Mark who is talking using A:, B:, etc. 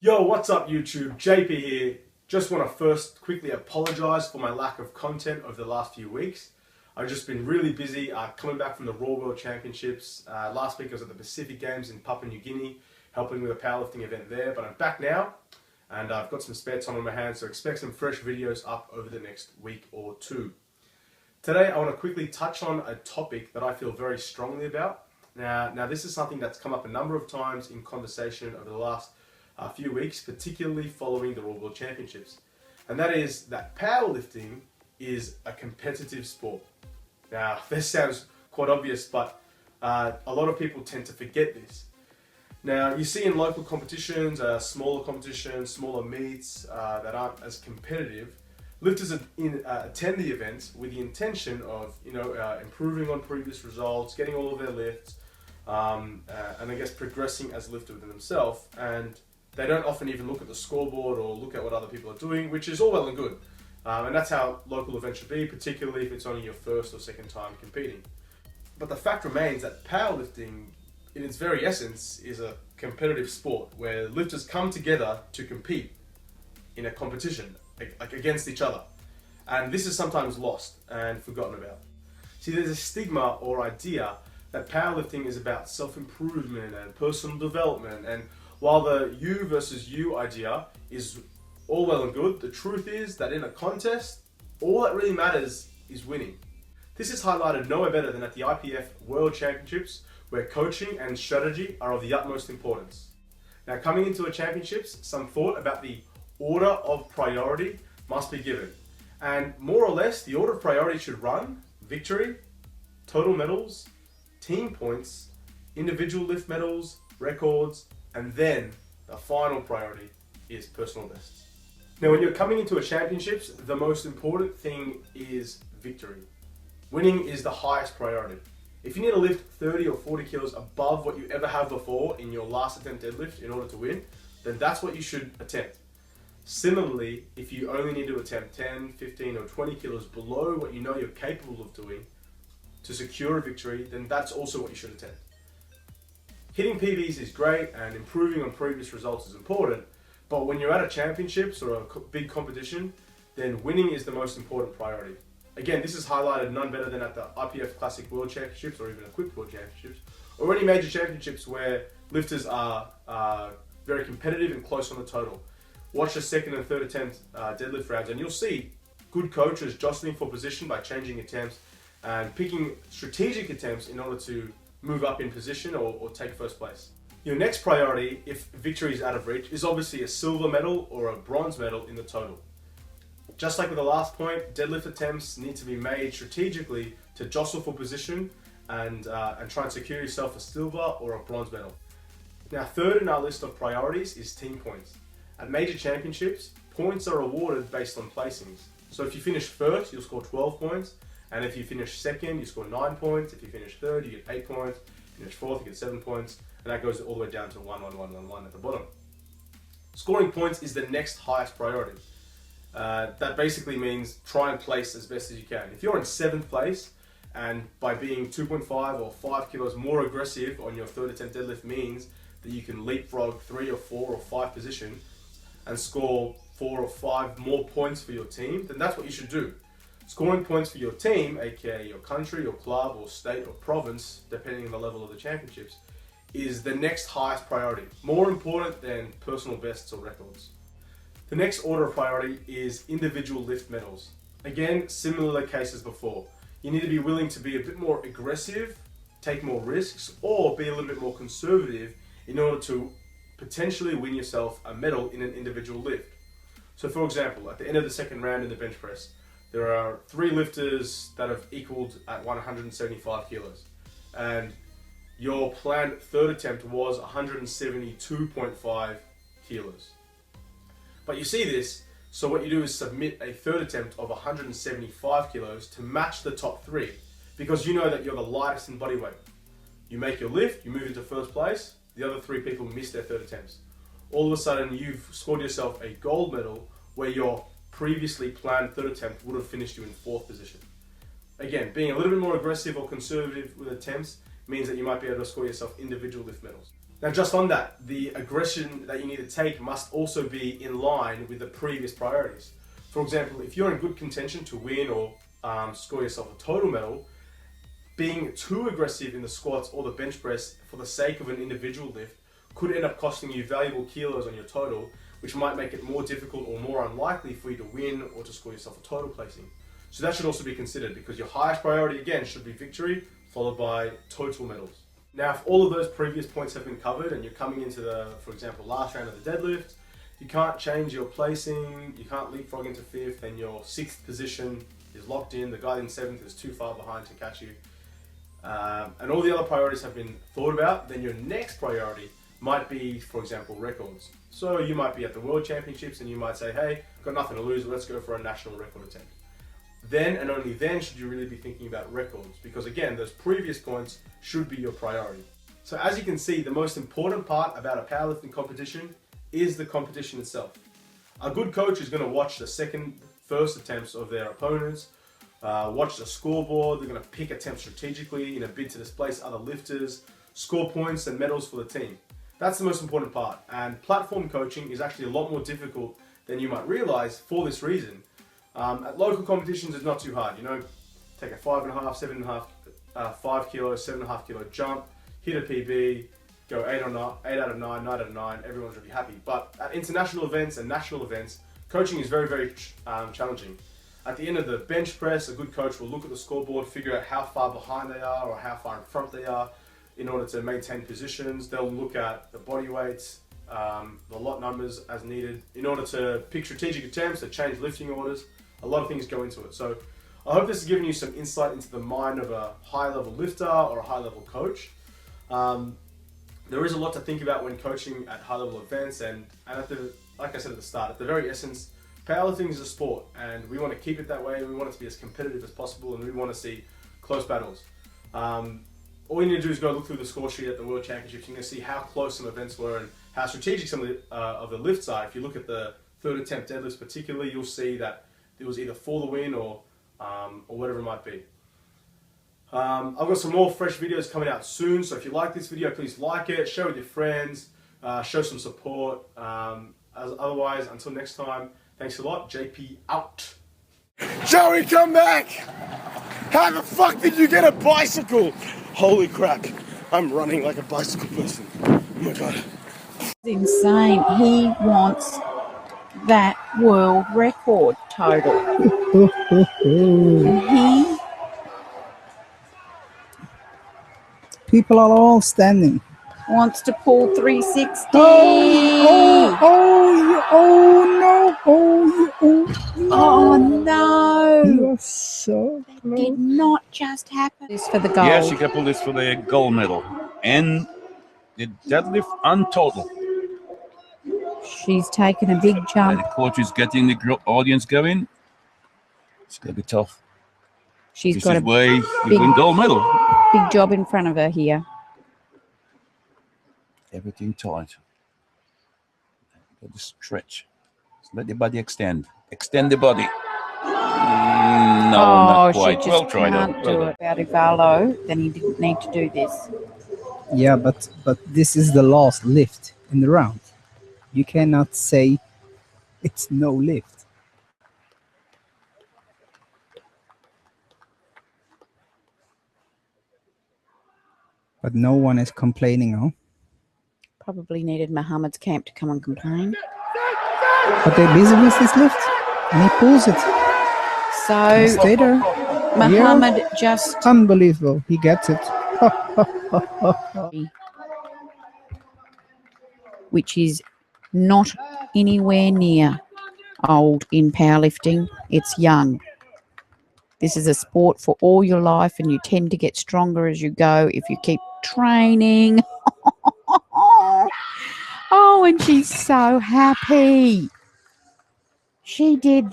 A: Yo, what's up YouTube? JP here. Just want to first quickly apologize for my lack of content over the last few weeks. I've just been really busy coming back from the Raw World Championships. Last week I was at the Pacific Games in Papua New Guinea, helping with a powerlifting event there, but I'm back now and I've got some spare time on my hands, so expect some fresh videos up over the next week or two. Today I want to quickly touch on a topic that I feel very strongly about. Now this is something that's come up a number of times in conversation over the last few weeks, particularly following the Raw World Championships. And that is that powerlifting is a competitive sport. Now, this sounds quite obvious, but a lot of people tend to forget this. Now, you see in local competitions, smaller competitions, smaller meets that aren't as competitive, lifters attend the events with the intention of, improving on previous results, getting all of their lifts, and I guess progressing as a lifter within themselves. And they don't often even look at the scoreboard or look at what other people are doing, which is all well and good. And that's how local events should be, particularly if it's only your first or second time competing. But the fact remains that powerlifting, in its very essence, is a competitive sport where lifters come together to compete in a competition, like against each other. And this is sometimes lost and forgotten about. See, there's a stigma or idea that powerlifting is about self-improvement and personal development, and while the you versus you idea is all well and good, the truth is that in a contest, all that really matters is winning. This is highlighted nowhere better than at the IPF World Championships, where coaching and strategy are of the utmost importance. Now, coming into a championships, some thought about the order of priority must be given. And more or less, the order of priority should run victory, total medals, team points, individual lift medals, records, and then the final priority is personal bests. Now, when you're coming into a championships, the most important thing is victory. Winning is the highest priority. If you need to lift 30 or 40 kilos above what you ever have before in your last attempt deadlift in order to win, then that's what you should attempt. Similarly, if you only need to attempt 10, 15 or 20 kilos below what you know you're capable of doing to secure a victory, then that's also what you should attempt. Hitting PBs is great and improving on previous results is important, but when you're at a championships or a big competition, then winning is the most important priority. Again, this is highlighted none better than at the IPF Classic World Championships or even Equipped World Championships, or any major championships where lifters are very competitive and close on the total. Watch the second and third attempt deadlift rounds and you'll see good coaches jostling for position by changing attempts and picking strategic attempts in order to move up in position or take first place. Your next priority, if victory is out of reach, is obviously a silver medal or a bronze medal in the total. Just like with the last point, deadlift attempts need to be made strategically to jostle for position and try and secure yourself a silver or a bronze medal. Now, third in our list of priorities is team points. At major championships, points are awarded based on placings. So if you finish first, you'll score 12 points. And if you finish second, you score 9 points. If you finish third, you get 8 points. If you finish fourth, you get 7 points. And that goes all the way down to 1, 1, 1, 1, 1 at the bottom. Scoring points is the next highest priority. That basically means try and place as best as you can. If you're in 7th place, and by being 2.5 or 5 kilos more aggressive on your third attempt deadlift means that you can leapfrog 3 or 4 or 5 position and score 4 or 5 more points for your team, then that's what you should do. Scoring points for your team, aka your country, your club, or state, or province, depending on the level of the championships, is the next highest priority, more important than personal bests or records. The next order of priority is individual lift medals. Again, similar cases before. You need to be willing to be a bit more aggressive, take more risks, or be a little bit more conservative in order to potentially win yourself a medal in an individual lift. So for example, at the end of the second round in the bench press, there are 3 lifters that have equaled at 175 kilos. And your planned third attempt was 172.5 kilos. But you see this, so what you do is submit a third attempt of 175 kilos to match the top 3, because you know that you're the lightest in body weight. You make your lift, you move into first place, the other 3 people miss their third attempts. All of a sudden you've scored yourself a gold medal where your previously planned third attempt would have finished you in 4th position. Again, being a little bit more aggressive or conservative with attempts means that you might be able to score yourself individual lift medals. Now, just on that, the aggression that you need to take must also be in line with the previous priorities. For example, if you're in good contention to win or score yourself a total medal, being too aggressive in the squats or the bench press for the sake of an individual lift could end up costing you valuable kilos on your total, which might make it more difficult or more unlikely for you to win or to score yourself a total placing. So that should also be considered, because your highest priority again should be victory, followed by total medals. Now, if all of those previous points have been covered and you're coming into the, for example, last round of the deadlift, you can't change your placing, you can't leapfrog into 5th, and your 6th position is locked in, the guy in 7th is too far behind to catch you, and all the other priorities have been thought about, then your next priority might be, for example, records. So you might be at the World Championships and you might say, hey, got nothing to lose, let's go for a national record attempt. Then and only then should you really be thinking about records, because again, those previous points should be your priority. So as you can see, the most important part about a powerlifting competition is the competition itself. A good coach is going to watch the first attempts of their opponents, watch the scoreboard, they're going to pick attempts strategically in a bid to displace other lifters, score points and medals for the team. That's the most important part, and platform coaching is actually a lot more difficult than you might realize for this reason. At local competitions, it's not too hard. You know, take a 5.5, 7.5, 5 kilo, 7.5 kilo jump, hit a PB, go 8 out of 9, 9 out of 9, everyone's really happy. But at international events and national events, coaching is very, very challenging. At the end of the bench press, a good coach will look at the scoreboard, figure out how far behind they are or how far in front they are in order to maintain positions. They'll look at the body weights, the lot numbers as needed in order to pick strategic attempts, to change lifting orders. A lot of things go into it. So I hope this has given you some insight into the mind of a high-level lifter or a high-level coach. There is a lot to think about when coaching at high-level events, and like I said at the start, at the very essence, powerlifting is a sport, and we want to keep it that way. We want it to be as competitive as possible, and we want to see close battles. All you need to do is go look through the score sheet at the World Championships. You're going to see how close some events were and how strategic some of the lifts are. If you look at the third attempt deadlifts particularly, you'll see that it was either for the win or whatever it might be. I've got some more fresh videos coming out soon, so if you like this video, please like it, share with your friends, show some support. Otherwise, until next time, thanks a lot. JP out.
B: Joey, come back! How the fuck did you get a bicycle? Holy crap, I'm running like a bicycle person. Oh my god.
C: It's insane. He wants that world record total. He...
D: People are all standing.
C: wants to pull 360. Oh no!
D: You are so close.
C: Did not just happen. This for the gold.
E: Yeah, she can pull this for the gold medal. And the deadlift untotal.
C: She's taken a big jump.
E: The coach is getting the audience going. It's going to be tough.
C: She's got a
E: way you win gold medal.
C: Big job in front of her here.
E: Everything tight. Got to stretch. Let the body extend. Extend the body. No, not quite.
C: She just
E: Well tried.
C: can't do it. About Ivalo, then he didn't need to do this.
D: Yeah, but this is the last lift in the round. You cannot say it's no lift. But no one is complaining, huh?
C: Probably needed Muhammad's camp to come and complain.
D: But they're busy with this lift, and he pulls it.
C: So
D: Stay there.
C: Muhammad just
D: Unbelievable. He gets it.
C: which is not anywhere near old in powerlifting. It's young. This is a sport for all your life, and you tend to get stronger as you go if you keep training. Oh, and she's so happy. She did